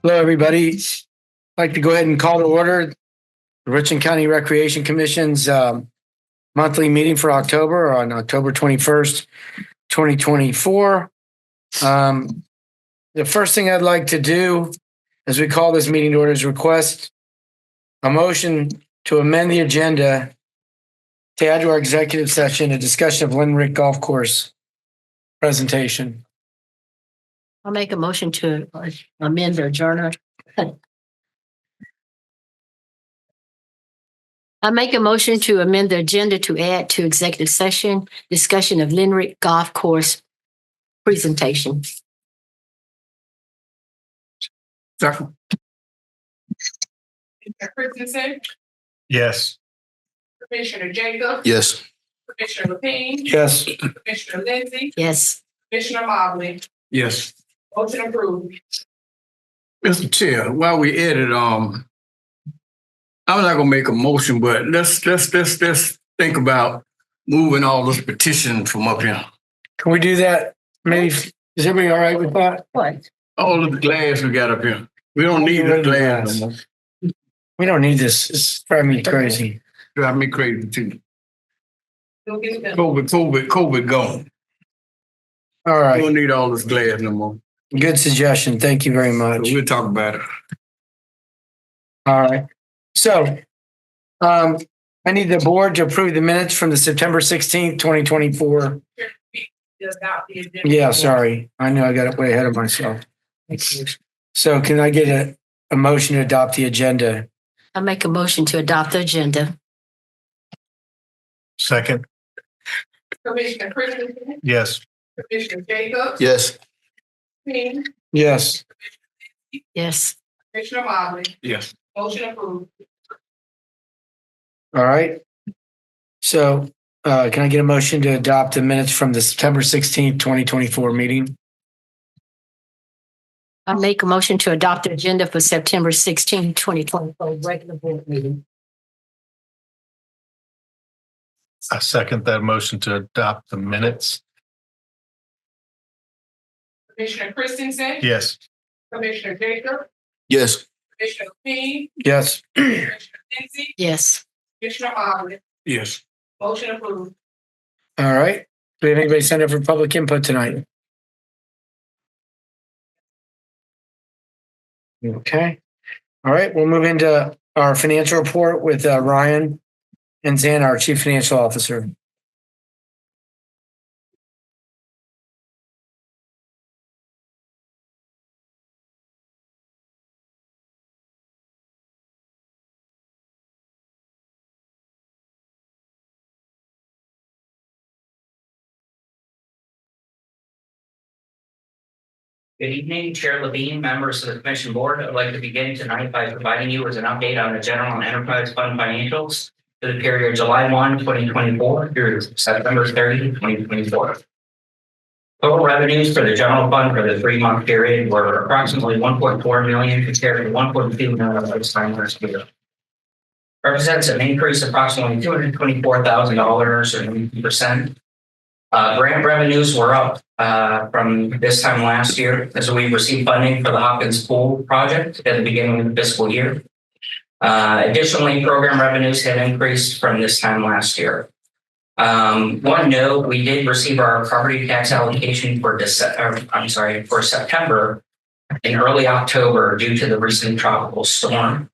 Hello, everybody. I'd like to go ahead and call to order the Richland County Recreation Commission's monthly meeting for October on October 21st, 2024. The first thing I'd like to do as we call this meeting to order is request a motion to amend the agenda to add to our executive session a discussion of Limerick Golf Course presentation. I'll make a motion to amend or adjourn. I make a motion to amend the agenda to add to executive session discussion of Limerick Golf Course presentation. Second. Christensen, Yes. Commissioner Jacob, Yes. Commissioner Lapine, Yes. Commissioner Lindsey, Yes. Commissioner Mobley. Yes. Motion approved. Mr. Chair, while we edit, I'm not gonna make a motion, but let's think about moving all this petition from up here. Can we do that? Maybe, is everybody all right with that? What? All of the glass we got up here. We don't need the glass no more. We don't need this. It's driving me crazy. Drive me crazy too. Go get them. COVID gone. All We right. don't need all this glass no more. Good suggestion. Thank you very So much. we'll talk about it. All right. So, I need the board to approve the minutes from the September 16th, 2024. Just out the agenda. Yeah, sorry. I knew I got way ahead of myself. So can I get a motion to adopt the agenda? I make a motion to adopt the agenda. Second. Commissioner Christensen, Yes. Commissioner Jacob, Yes. Lapine, Yes. Yes. Commissioner Mobley. Yes. Motion approved. All right. So, can I get a motion to adopt the minutes from the September 16th, 2024 meeting? I make a motion to adopt the agenda for September 16, 2024 regular board meeting. I second that motion to adopt the minutes. Commissioner Christensen, Yes. Commissioner Jacob, Yes. Commissioner Lapine, Yes. Commissioner Lindsey, Yes. Commissioner Mobley. Yes. Motion approved. All right. Do we have anybody signed up for public input tonight? Okay. All right. We'll move into our financial report with Ryan and Zan, our Chief Financial Officer. Good evening, Chair Levine, members of the Commission Board. I'd like to begin tonight by providing you with an update on the General and Enterprise Fund financials for the period July 1, 2024 through September 30, 2024. Total revenues for the general fund for the 3-month period were approximately $1.4 million compared to $1.2 million this time last year. Represents an increase of approximately $224,000 or 90%. Grant revenues were up from this time last year as we received funding for the Hopkins Pool project at the beginning of the fiscal year. Additionally, program revenues had increased from this time last year. One note, we did receive our property tax allocation for September in early October due to the recent tropical storm.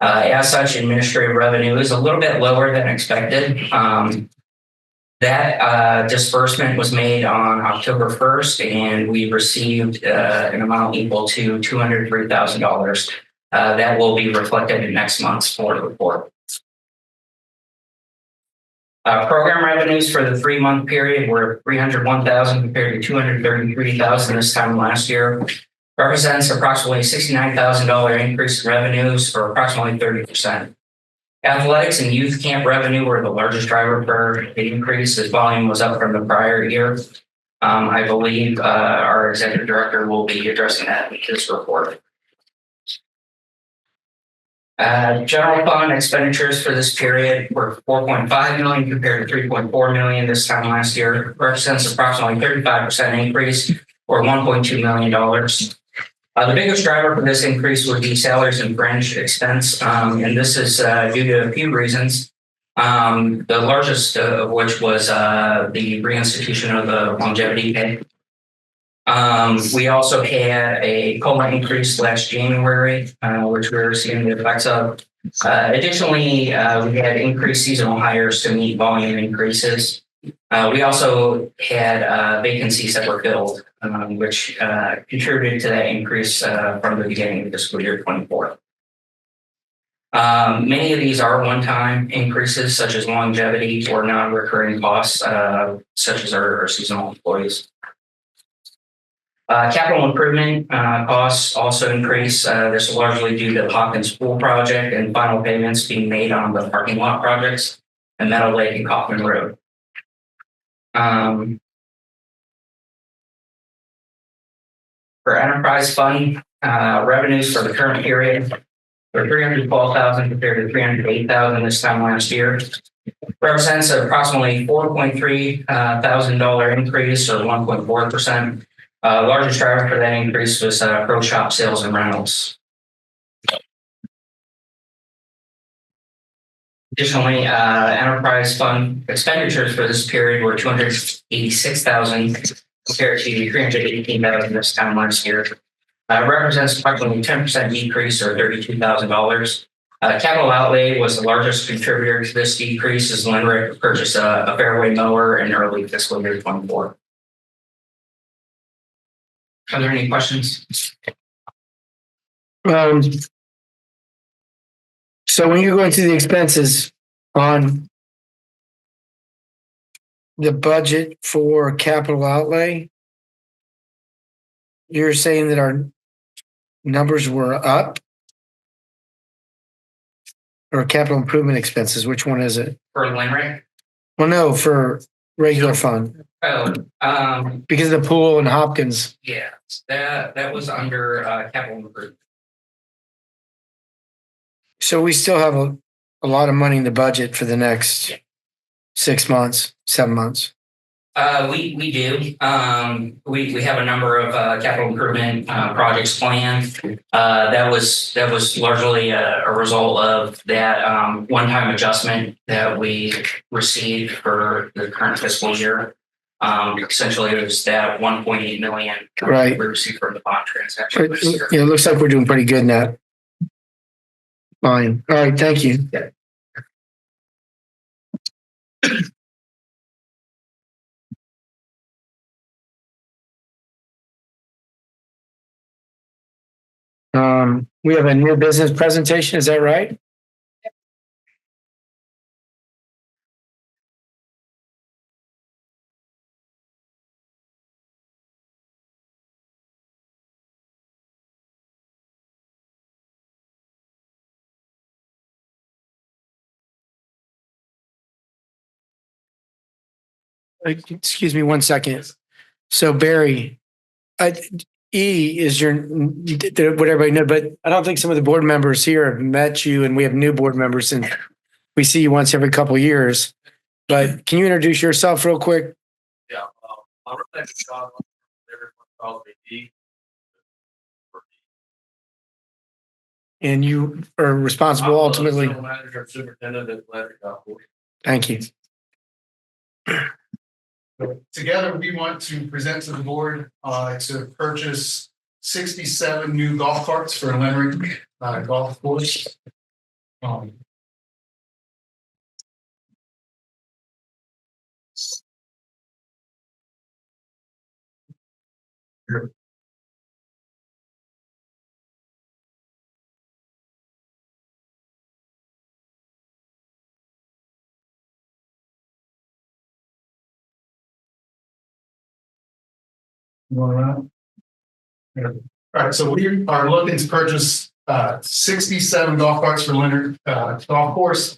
As such, administrative revenue is a little bit lower than expected. That disbursement was made on October 1st, and we received an amount equal to $203,000. That will be reflected in next month's board report. Program revenues for the 3-month period were $301,000 compared to $233,000 this time last year. Represents approximately $69,000 increase in revenues, or approximately 30%. Athletics and youth camp revenue were the largest driver for the increase as volume was up from the prior year. I believe our executive director will be addressing that in his report. General fund expenditures for this period were $4.5 million compared to $3.4 million this time last year. Represents approximately 35% increase or $1.2 million. The biggest driver for this increase would be salaries and fringe expense, and this is due to a few reasons. The largest of which was the reinstitution of the longevity pay. We also had a COLA increase last January, which we're seeing the effects of. Additionally, we had increased seasonal hires to meet volume increases. We also had vacancies that were filled, which contributed to that increase from the beginning of fiscal year 24. Many of these are one-time increases, such as longevity or non-recurring costs, such as our seasonal employees. Capital improvement costs also increase. This is largely due to the Hopkins Pool project and final payments being made on the parking lot projects and Meadow Lake and Kaufman Road. For enterprise fund revenues for the current period, they're $312,000 compared to $308,000 this time last year. Represents approximately $4.3 thousand increase, or 1.4%. Largest driver for that increase was pro shop sales and rentals. Additionally, enterprise fund expenditures for this period were $286,000 compared to $318,000 this time last year. Represents approximately 10% decrease, or $32,000. Capital outlay was the largest contributor to this decrease, as Lenrick purchased a fairway mower in early fiscal year 24. Are there any questions? So when you go into the expenses on the budget for capital outlay, you're saying that our numbers were up? Or capital improvement expenses? Which one is it? For Lenrick? Well, no, for regular fund. Oh, Because of the pool and Hopkins. yeah, that was under capital improvement. So we still have a lot of money in the budget for the next 6 months, 7 months. We do. We have a number of capital improvement projects planned. That was largely a result of that one-time adjustment that we received for the current fiscal year. Essentially, it was that 1.8 million Right. we received from the bond transaction. But, it looks like we're doing pretty good in that. Fine. All right. Thank you. We have a new business presentation. Is that right? Excuse me 1 second. So Barry, E is your, what everybody know, but I don't think some of the board members here have met you, and we have new board members, and we see you once every couple of years. But can you introduce yourself real quick? Yeah, I'm Rebecca Shaw. Everyone calls me D. And you are responsible ultimately. I'm the manager, superintendent at Atlantic Golf Course. Thank you. Together, we want to present to the board to purchase 67 new golf carts for Lenrick Golf Course. All right, so we are looking to purchase 67 golf carts for Leonard Golf Course.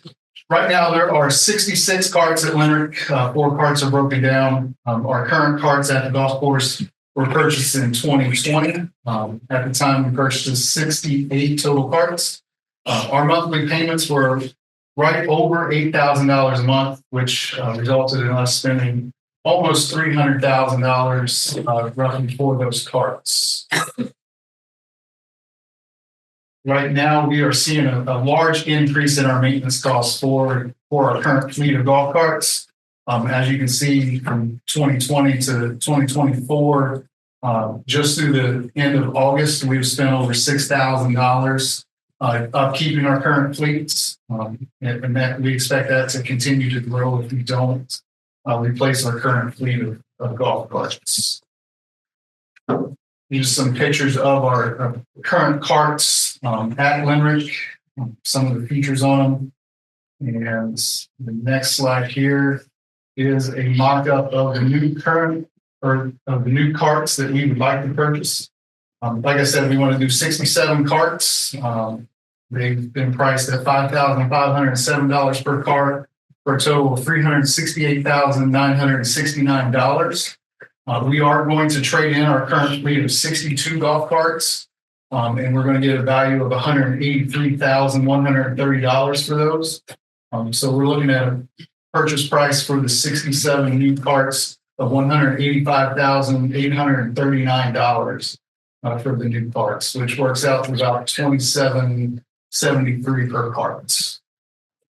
Right now, there are 66 carts at Leonard. 4 carts are broken down. Our current carts at the golf course were purchased in 2020. At the time, we purchased 68 total carts. Our monthly payments were right over $8,000 a month, which resulted in us spending almost $300,000 roughly for those carts. right now we are seeing a large increase in our maintenance costs for our current fleet of golf carts. As you can see from 2020 to 2024, just through the end of August, we've spent over $6,000 upkeeping our current fleets. And that we expect that to continue to grow if we don't replace our current fleet of golf carts. These are some pictures of our current carts at Limerick, some of the features on them. And the next slide here is a mock-up of the new carts that we would like to purchase. Like I said, we want to do 67 carts. They've been priced at $5,507 per cart for a total of $368,969. We are going to trade in our current fleet of 62 golf carts, and we're going to get a value of $183,130 for those. So we're looking at a purchase price for the 67 new carts of $185,839 for the new carts, which works out to about $27.73 per carts.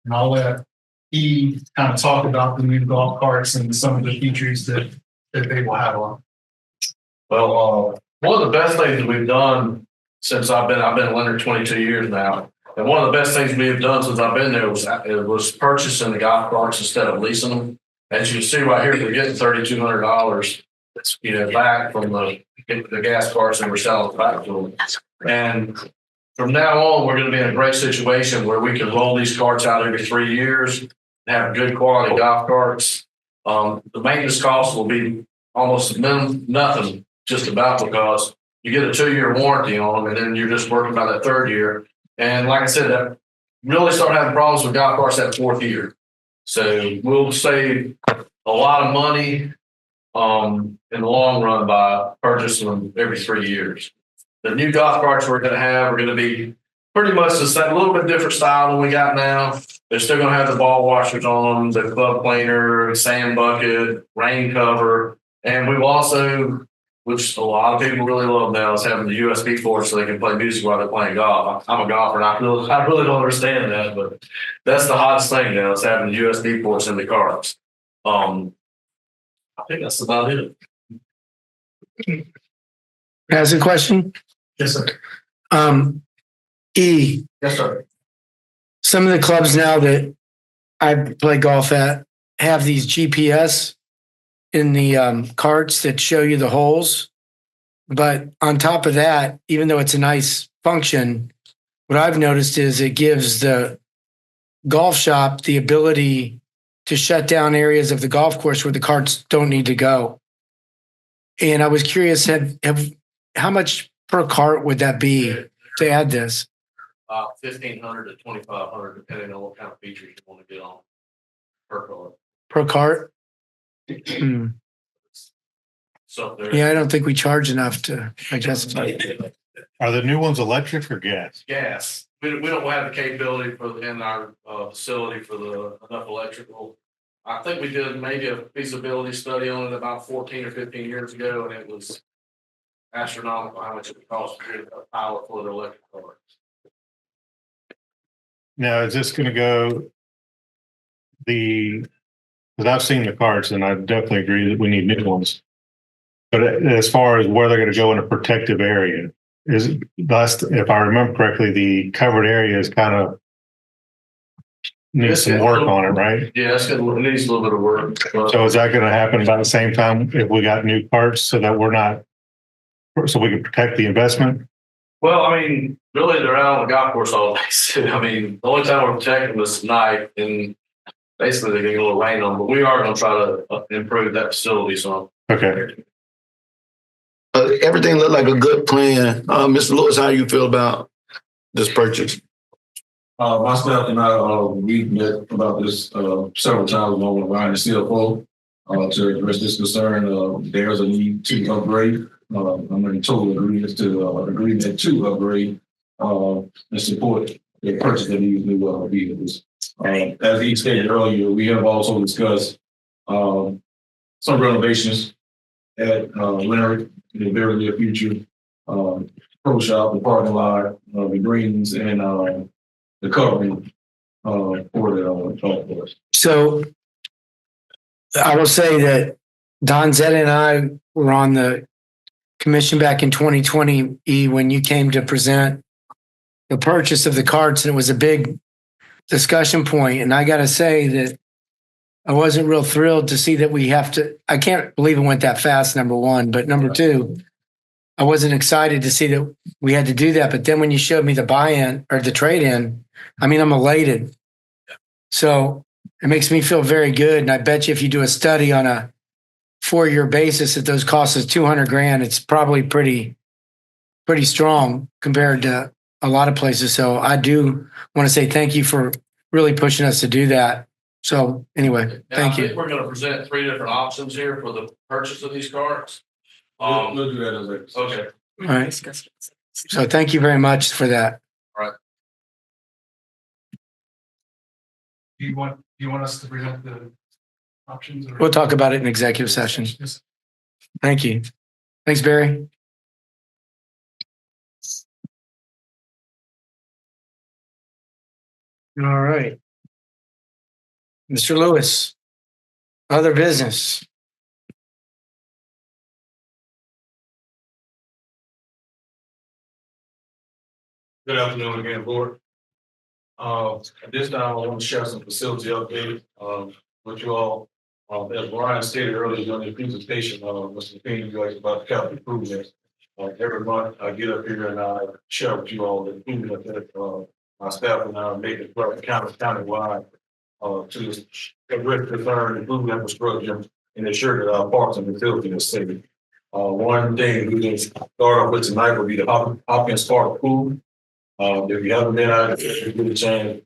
And I'll let E kind of talk about the new golf carts and some of the features that they will have on. Well, one of the best things that we've done since I've been in Leonard 22 years now, and one of the best things we've done since I've been there was purchasing the golf carts instead of leasing them. As you can see right here, we're getting $3,200, back from the gas carts, and we're selling it back to them. And from now on, we're going to be in a great situation where we can roll these carts out every 3 years and have good quality golf carts. The maintenance costs will be almost nothing, just about, because you get a 2-year warranty on them, and then you're just working by that 3rd year. And like I said, that really start having problems with golf carts that 4th year. So we'll save a lot of money in the long run by purchasing them every 3 years. The new golf carts we're going to have are going to be pretty much the same, a little bit different style than we got now. They're still going to have the ball washers on them, the club cleaner, sand bucket, rain cover. And we've also, which a lot of people really love now, is having the USB ports so they can play music while they're playing golf. I'm a golfer, and I really don't understand that, but that's the hottest thing now, is having the USB ports in the cars. I think that's about it. Ask a question? Yes, sir. E, Yes, sir. some of the clubs now that I play golf at have these GPS in the carts that show you the holes. But on top of that, even though it's a nice function, what I've noticed is it gives the golf shop the ability to shut down areas of the golf course where the carts don't need to go. And I was curious, how much per cart would that be to add this? About 1,500 to 2,500, depending on what kind of features you want to get on per car. Per cart? So there's Yeah, I don't think we charge enough to, I guess. Are the new ones electric or gas? gas. We don't have the capability in our facility for enough electrical. I think we did maybe a feasibility study on it about 14 or 15 years ago, and it was astronomical how much it would cost to get a power for the electric car. Now, is this going to go because I've seen the carts and I definitely agree that we need new ones. But as far as where they're going to go in a protective area, if I remember correctly, the covered area is kind of needs some work on it, right? Yeah, it needs a little bit of work. So is that going to happen about the same time if we got new carts so that so we can protect the investment? Well, I mean, really, they're out on the golf course all day. So, I mean, the only time we're protecting them is tonight, and basically they get a little rain on them. But we are going to try to improve that facility some. Okay. Everything looked like a good plan. Mr. Lewis, how you feel about this purchase? My staff and I, we met about this several times along with Ryan and CFO to address this concern. There's a need to upgrade. I'm in total agreement to upgrade and support the purchase of these new vehicles. As he stated earlier, we have also discussed some renovations at Leonard in the very near future. pro shop, the parking lot, the greens and, the covering, for the, golf course. So I will say that Don Zetta and I were on the commission back in 2020 when you came to present the purchase of the carts, and it was a big discussion point. And I got to say that I wasn't real thrilled to see that we have to, I can't believe it went that fast, number one. But number two, I wasn't excited to see that we had to do that. But then when you showed me the buy-in or the trade-in, I mean, I'm elated. So it makes me feel very good. And I bet you if you do a study on a 4-year basis, that those costs us $200,000, it's probably pretty strong compared to a lot of places. So I do want to say thank you for really pushing us to do that. So anyway, And thank I think you. we're gonna present 3 different options here for the purchase of these carts. We'll do that as a. Okay. All right. So thank you very much for that. Do you want us to present the options? Or? We'll talk about it in executive session. Yes. Thank you. Thanks, Barry. All right. Mr. Lewis, other business. Good afternoon again, board. At this time, I want to share some facility updates, with you all. As Brian stated earlier during the presentation, Mr. King, you asked about capital improvements. Every month I get up here and I share with you all the improvement that, my staff and I made it throughout the countywide, to address concern, improve infrastructure and ensure that our parks and facilities are safe. One thing we can start off with tonight will be the Hopkins Park pool. If you haven't been out, if you get a chance,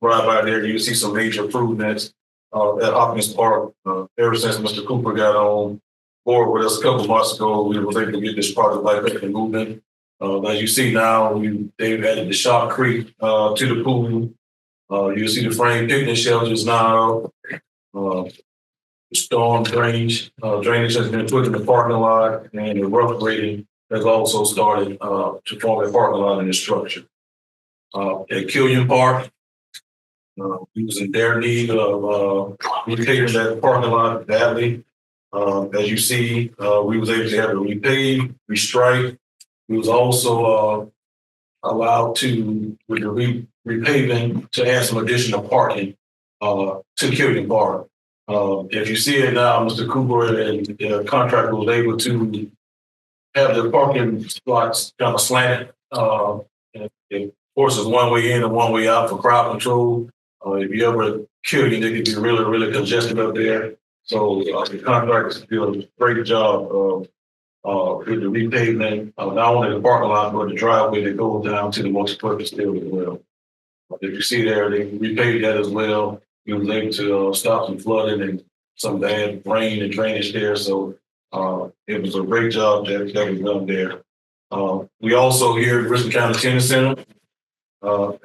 ride by there, you'll see some major improvements at Hopkins Park. Ever since Mr. Cooper got on board with us a couple months ago, we were able to get this project like that moving. As you see now, they've added the Shop Creek to the pool. You'll see the frame picnic shelters now. Storm drainage has been put in the parking lot, and the rough grading has also started to form a parking lot in the structure. At Killian Park, we was in their need of repaving that parking lot badly. As you see, we was able to have it repaved, restriped. We was also allowed to, with the repaving, to add some additional parking to Killian Park. If you see it now, Mr. Cooper and the contractor was able to have the parking lots kind of slanted. And of course, it's one way in and one way out for crowd control. If you ever Killian, it can be really, really congested up there. So the contractors do a great job of with the repavement, not only the parking lot, but the driveway that goes down to the multi-purpose field as well. If you see there, they repaved that as well. We was able to stop some flooding and some bad rain and drainage there. So it was a great job that was done there. We also here at Richland County Tennis Center,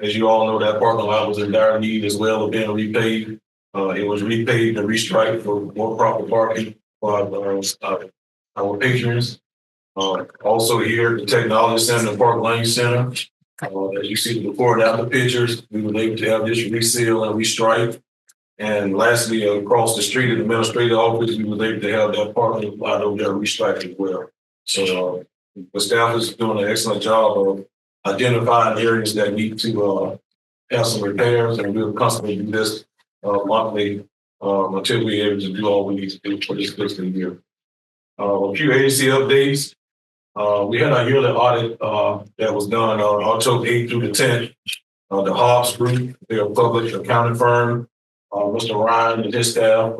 as you all know, that parking lot was in dire need as well of being repaved. It was repaved and restriped for more proper parking for our patrons. Also here at the Technology Center and Park Lane Center, as you see before and after pictures, we were able to have this reseal and restripe. And lastly, across the street at the administrative office, we were able to have that parking lot over there restriped as well. So the staff is doing an excellent job of identifying areas that need to have some repairs, and we'll constantly do this monthly until we're able to do all we need to do for this fiscal year. A few agency updates. We had our yearly audit that was done on October 8th through the 10th. The Hobbs Group, they're a public accounting firm. Mr. Ryan and his staff,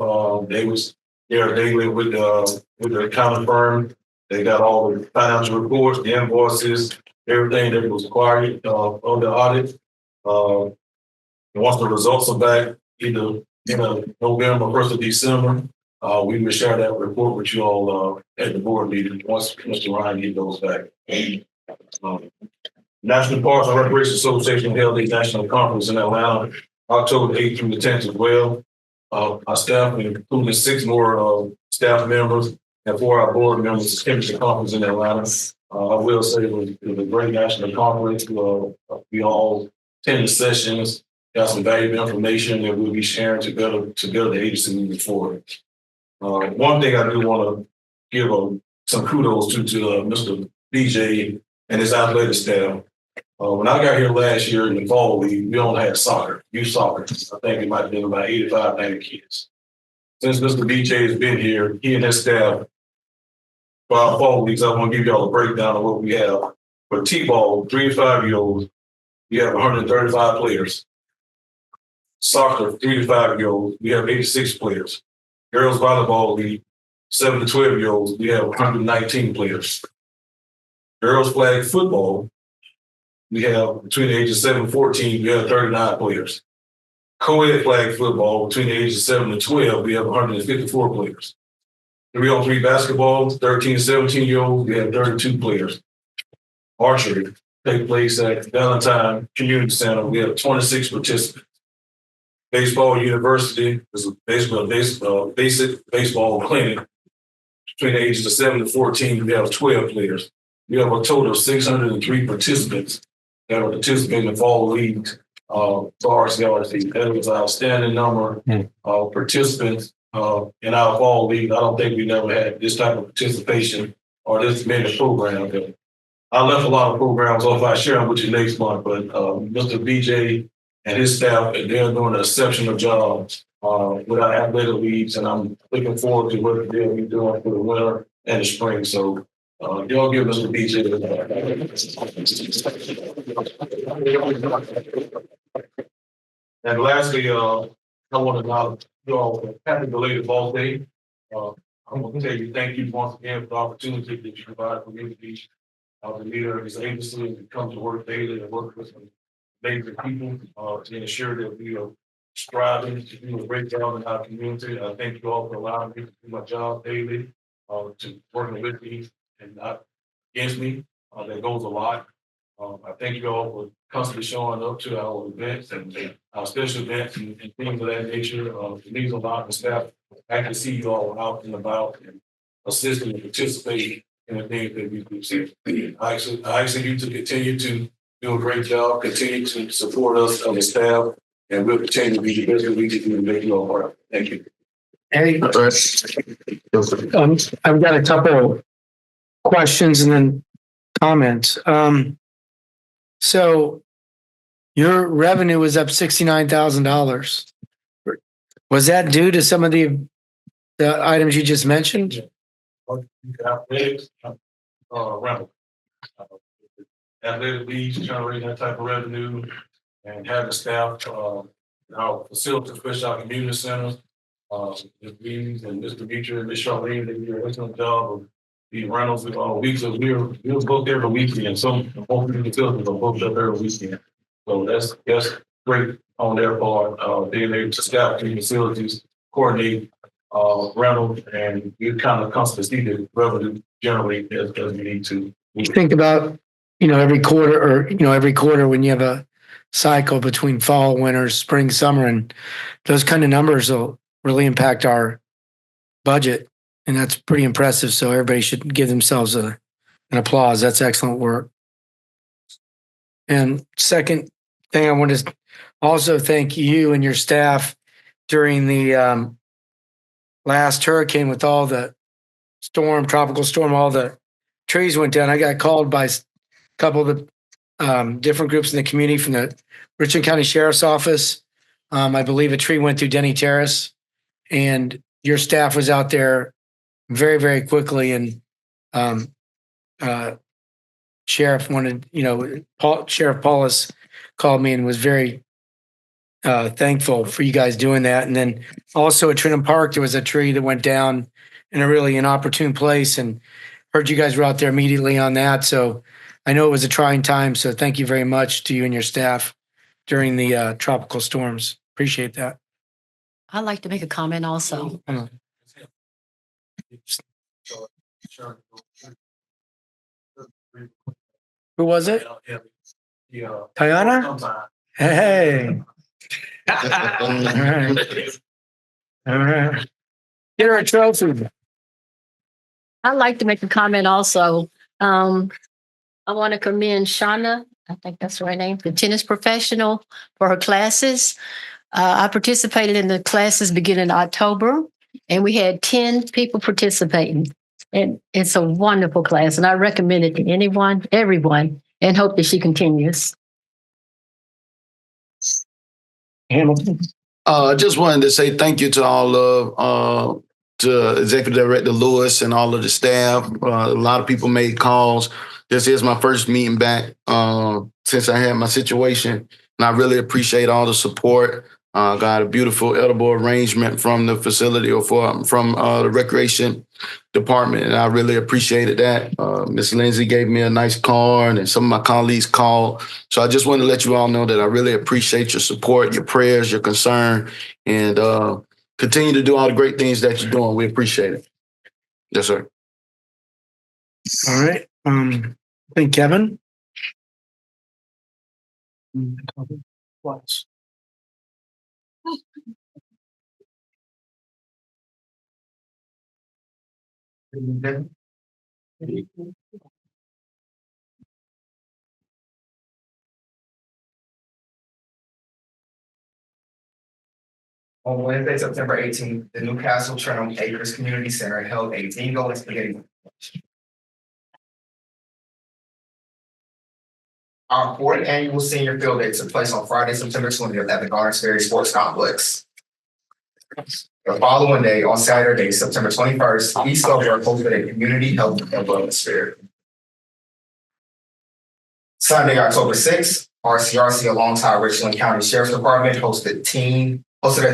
they was there daily with the accounting firm. They got all the financial reports, the invoices, everything that was required on the audit. And once the results are back, either in November, 1st of December, we will share that report with you all at the board meeting once Mr. Ryan gets those back. National Parks and Recreation Association held a national conference in Atlanta, October 8th through the 10th as well. Our staff, including 6 more staff members and 4 of our board members, attended the conference in Atlanta. I will say it was a great national conference. We all attended sessions, got some valuable information that we'll be sharing to build the agency moving forward. One thing I do want to give some kudos to Mr. BJ and his athletic staff. When I got here last year in the fall league, we only had youth soccer. I think it might have been about 85, 90 kids. Since Mr. BJ has been here, he and his staff, for our fall leagues, I want to give y'all a breakdown of what we have. For T-ball, 3 to 5 year olds, we have 135 players. Soccer, 3 to 5 year olds, we have 86 players. Girls volleyball league, 7 to 12 year olds, we have 119 players. Girls flag football, we have between the ages of 7 and 14, we have 39 players. Co-ed flag football, between the ages of 7 and 12, we have 154 players. 3-on-3 basketball, 13 to 17 year olds, we have 32 players. Archery take place at Valentine Community Center, we have 26 participants. Baseball University is a basic baseball clinic. Between the ages of 7 to 14, we have 12 players. We have a total of 603 participants that are participating in fall leagues. That was an outstanding number of participants in our fall league. I don't think we never had this type of participation or this many programs. I left a lot of programs off. I share them with you next month, but Mr. BJ and his staff, they're doing an exceptional job with our athletic leagues, and I'm looking forward to what they'll be doing for the winter and the spring. So y'all give Mr. BJ And lastly, I want to acknowledge you all happy belated ball day. I'm going to tell you thank you once again for the opportunity that you provide for me to be the leader of this agency and to come to work daily and work with some amazing people to ensure that we are striving to do a great job in our community. I thank you all for allowing me to do my job daily, to working with me and not against me. That goes a lot. I thank you all for constantly showing up to our events and our special events and things of that nature. It means a lot to staff. I can see you all out and about and assisting and participating in the things that we do. So I ask you to continue to do a great job, continue to support us on the staff, and we'll continue to be the best that we can do to make you all part. Thank you. Hey, I've got a couple of questions and then comments. So your revenue was up $69,000. Was that due to some of the items you just mentioned? Athletics, rental. Athletic leagues generating that type of revenue and having staff, our facilities, especially our community centers, Ms. Reeves and Mr. Beecher and Ms. Charlene, they do an excellent job of the rentals. We're booked every weekend. Some of the facilities are booked up every weekend. So that's great on their part. Being able to staff the facilities, coordinate rental, and we kind of constantly see the revenue generate as we need to. You think about, every quarter when you have a cycle between fall, winter, spring, summer, and those kind of numbers will really impact our budget. And that's pretty impressive. So everybody should give themselves an applause. That's excellent work. And second thing, I want to also thank you and your staff during the last hurricane with all the tropical storm, all the trees went down. I got called by a couple of the different groups in the community from the Richland County Sheriff's Office. I believe a tree went through Denny Terrace, and your staff was out there very, very quickly. And Sheriff Sheriff Paulus called me and was very thankful for you guys doing that. And then also at Trenton Park, there was a tree that went down in a really inopportune place, and heard you guys were out there immediately on that. So I know it was a trying time. So thank you very much to you and your staff during the tropical storms. Appreciate that. I'd like to make a comment also. Who was it? Yeah. Tiana? Hey. All right. Get her a trophy. I'd like to make a comment also. I want to commend Shauna, I think that's the right name, the tennis professional, for her classes. I participated in the classes beginning October, and we had 10 people participating. And it's a wonderful class, and I recommend it to everyone, and hope that she continues. Hamilton. Just wanted to say thank you to all of to Executive Director Lewis and all of the staff. A lot of people made calls. This is my first meeting back since I had my situation, and I really appreciate all the support. Got a beautiful edible arrangement from the facility or from the recreation department, and I really appreciated that. Miss Lindsay gave me a nice card, and some of my colleagues called. So I just want to let you all know that I really appreciate your support, your prayers, your concern, and continue to do all the great things that you're doing. We appreciate it. Yes, sir. All right. I think Kevin. What? On Wednesday, September 18th, the Newcastle Trenholm Acres Community Center held a bingo and spaghetti. Our fourth annual senior field day took place on Friday, September 20th at the Garners Ferry Sports Complex. The following day, on Saturday, September 21st, East Over hosted a community health and wellness fair. Sunday, October 6th, RCRC alongside Richland County Sheriff's Department hosted a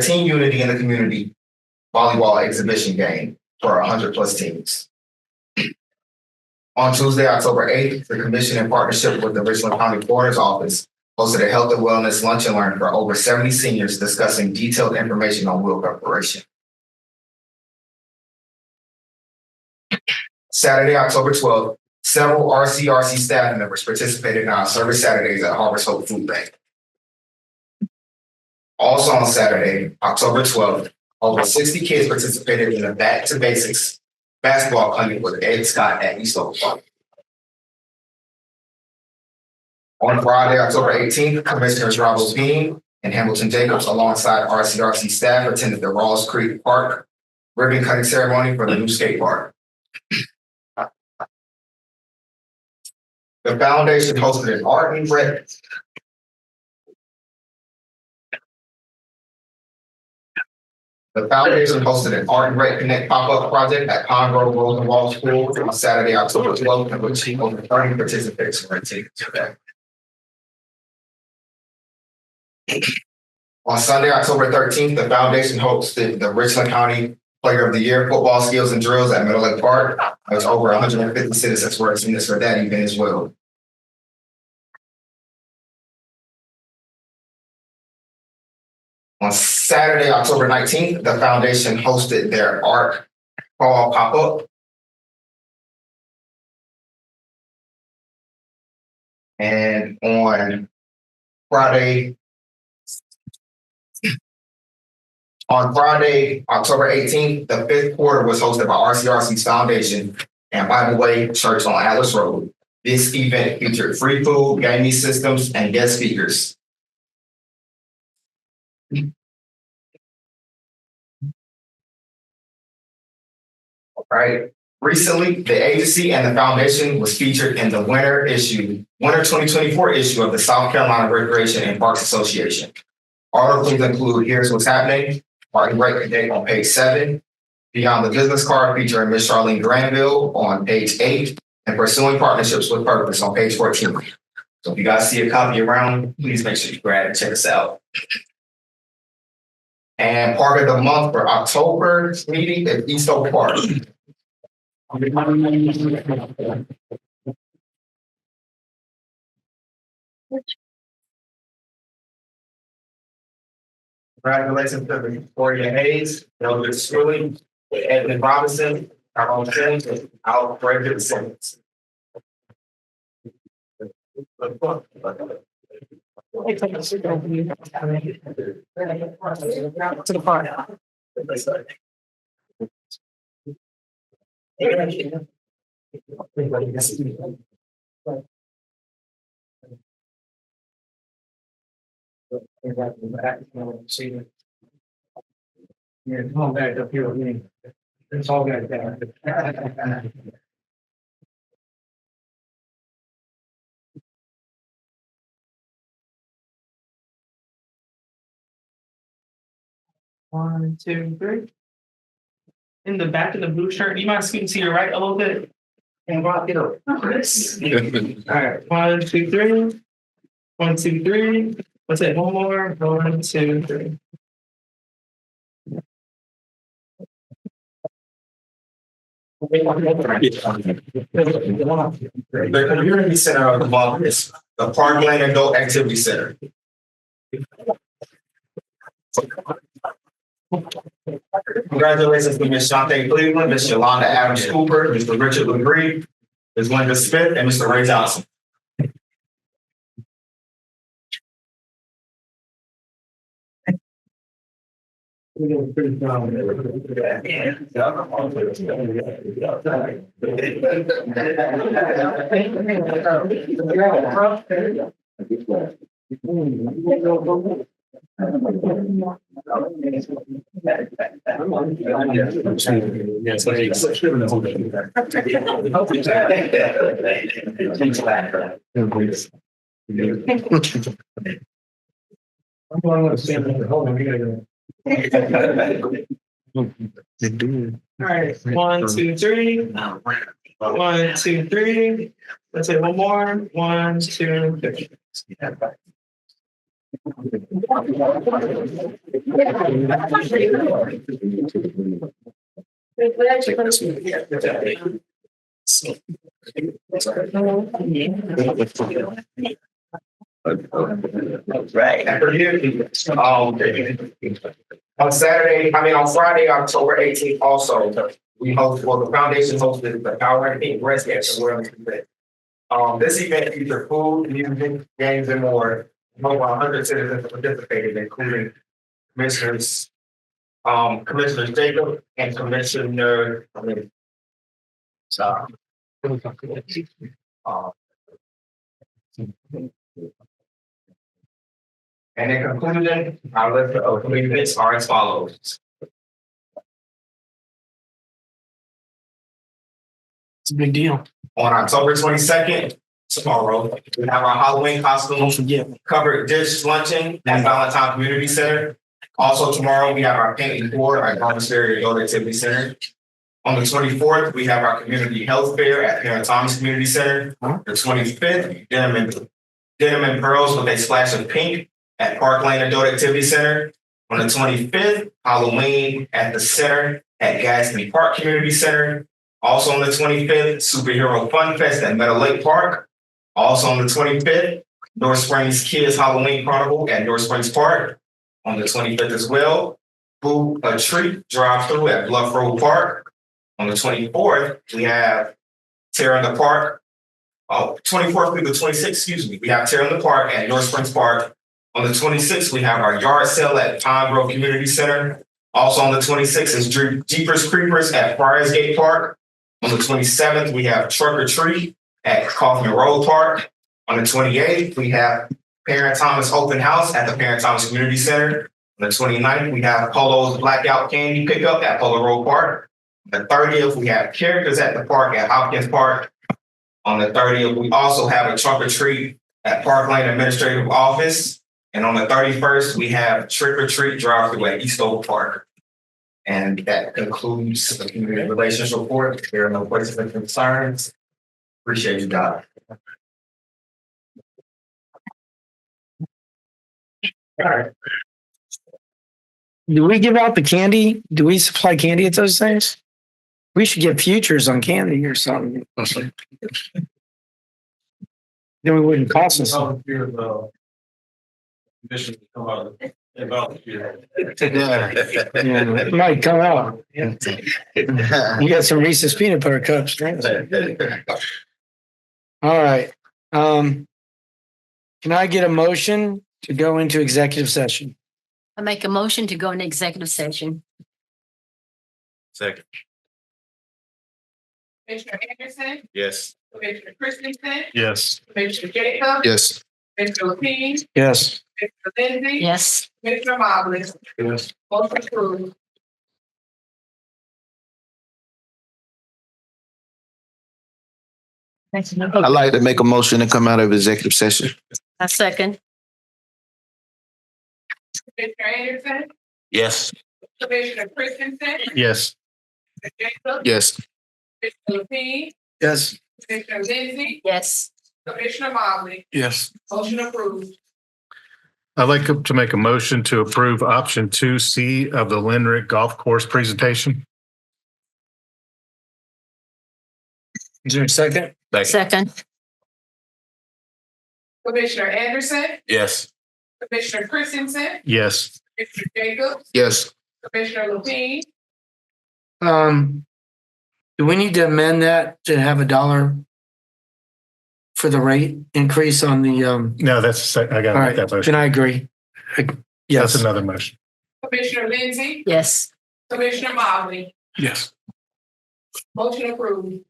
Team Unity in the Community volleyball exhibition game for 100+ teams. On Tuesday, October 8th, the Commission, in partnership with the Richland County Coroner's Office, hosted a health and wellness lunch and learn for over 70 seniors discussing detailed information on will preparation. Saturday, October 12th, several RCRC staff members participated in our service Saturdays at Harvest Hope Food Bank. Also on Saturday, October 12th, over 60 kids participated in the Back to Basics basketball clinic with Ed Scott at East Oak Park. On Friday, October 18th, Commissioners Robert Bean and Hamilton Jacobs, alongside RCRC staff, attended the Rawls Creek Park ribbon cutting ceremony for the new skate park. The foundation hosted an art and rec. The foundation hosted an Art and Rec Connect pop-up project at Conroe Rosenwald School on Saturday, October 12th, in which over 30 participants were taken to that. On Sunday, October 13th, the foundation hosted the Richland County Player of the Year football skills and drills at Middle Lake Park. There's over 150 citizens were attending for that event as well. On Saturday, October 19th, the foundation hosted their art fall pop-up. And on Friday, October 18th, the fifth quarter was hosted by RCRC's Foundation and Bible Way Church on Atlas Road. This event featured free food, gaming systems, and guest speakers. All right. Recently, the agency and the foundation was featured in the winter 2024 issue of the South Carolina Recreation and Parks Association. Articles include Here's What's Happening, Martin Rec Day on page 7, Beyond the Business Card featuring Ms. Charlene Granville on page 8, and Pursuing Partnerships with Purpose on page 14. So if you guys see a copy around, please make sure you grab and check us out. And part of the month for October's meeting at East Oak Park. Congratulations to Victoria Hayes, Elder Swilling, Edmund Robinson, our own friends, and our Frederick Simmons. To the park. Yeah, come on back up here with me. It's all got that. 1, 2, 3. In the back of the blue shirt, you mind scooting to your right a little bit? And rock it up. All right, 1, 2, 3. 1, 2, 3. Let's say one more. 1, 2, 3. The community center of the month is the Parkland Adult Activity Center. Congratulations to Ms. Shante Cleveland, Ms. Yolanda Adams Cooper, Mr. Richard LeGree, Ms. Linda Smith, and Mr. Ray Johnson. All right, 1, 2, 3. 1, 2, 3. Let's say one more. 1, 2, 3. Right. On Friday, October 18th, also, we host, well, the foundation hosted the Power and Pink Breast Cancer Awareness event. This event featured food, music, games, and more. Over 100 citizens participated, including Commissioners Jacob and Commissioner. And in conclusion, our list of commitments are as follows. It's a big deal. On October 22nd, tomorrow, we have our Halloween costume covered dish luncheon at Valentine Community Center. Also tomorrow, we have our paint and pour at Garden Adult Activity Center. On the 24th, we have our community health fair at Parent Thomas Community Center. The 25th, Denim and Pearls with a splash of pink at Park Lane Adult Activity Center. On the 25th, Halloween at the center at Gadsby Park Community Center. Also on the 25th, Superhero Fun Fest at Meadow Lake Park. Also on the 25th, North Springs Kids Halloween Carnival at North Springs Park. On the 25th as well, Boo a Treat Drive-Thru at Bluff Road Park. On the 24th, we have Tear in the Park. 24th through the 26th, excuse me. We have Tear in the Park at North Springs Park. On the 26th, we have our yard sale at Pine Grove Community Center. Also on the 26th is Jeepers Creepers at Friars Gate Park. On the 27th, we have Truck or Treat at Kaufman Road Park. On the 28th, we have Parent Thomas Open House at the Parent Thomas Community Center. On the 29th, we have Polo's Blackout Candy Pickup at Polo Road Park. On the 30th, we have Characters at the Park at Hopkins Park. On the 30th, we also have a Trunk or Treat at Park Lane Administrative Office. And on the 31st, we have Trick or Treat Drive-Thru at Eastover Park. And that concludes the community relations report. There are no questions and concerns. Appreciate you, guys. All right. Do we give out the candy? Do we supply candy at those things? We should get futures on candy or something. Then we wouldn't cost us. Mission to come out about here. Yeah, it might come out. You got some Reese's peanut butter cups. Right? All right. Can I get a motion to go into executive session? I make a motion to go into executive session. Second. Commissioner Anderson, Yes. Commissioner Christensen, Yes. Commissioner Jacob, Yes. Commissioner Lapine, Yes. Commissioner Lindsey, Yes. Commissioner Mobley. Yes. Motion approved. I'd like to make a motion to come out of executive session. A second. Commissioner Anderson, Yes. Commissioner Christensen, Yes. Commissioner Jacob, Yes. Commissioner Lapine, Yes. Commissioner Lindsey, Yes. Commissioner Mobley. Yes. Motion approved. I'd like to make a motion to approve option 2C of the Lenrick Golf Course presentation. Is there a second? Second. Commissioner Anderson, Yes. Commissioner Christensen, Yes. Commissioner Jacob, Yes. Commissioner Lapine, Do we need to amend that to have $1 for the rate increase on the, No, that's, I all got to right, make that then motion. I agree. Yes. That's another motion. Commissioner Lindsey, Yes. Commissioner Mobley. Yes. Motion approved.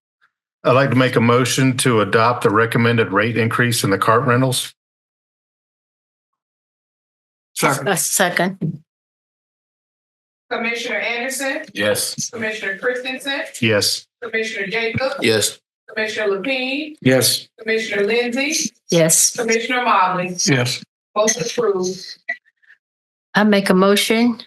I'd like to make a motion to adopt the recommended rate increase in the cart rentals. A second. Commissioner Anderson, Yes. Commissioner Christensen, Yes. Commissioner Jacob, Yes. Commissioner Lapine, Yes. Commissioner Lindsey, Yes. Commissioner Mobley. Yes. Motion approved. I make a motion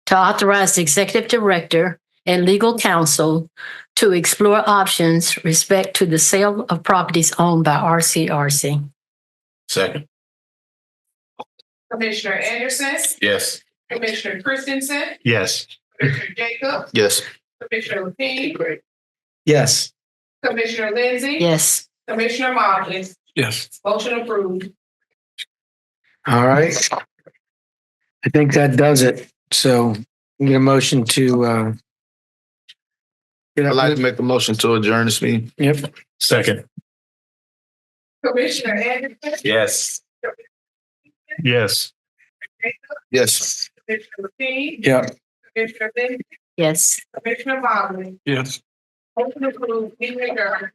to authorize the executive director and legal counsel to explore options respect to the sale of properties owned by RCRC. Second. Commissioner Anderson, Yes. Commissioner Christensen, Yes. Commissioner Jacob, Yes. Commissioner Lapine, Yes. Commissioner Lindsey, Yes. Commissioner Mobley. Yes. Motion approved. All right. I think that does it. So we get a motion to, I'd like to make a motion to adjourn this meeting. Yep. Second. Commissioner Anderson, Yes. Yes. Yes. Commissioner Lapine, Yeah. Commissioner Lindsey, Yes. Commissioner Mobley. Yes. Motion approved. Meeting adjourned.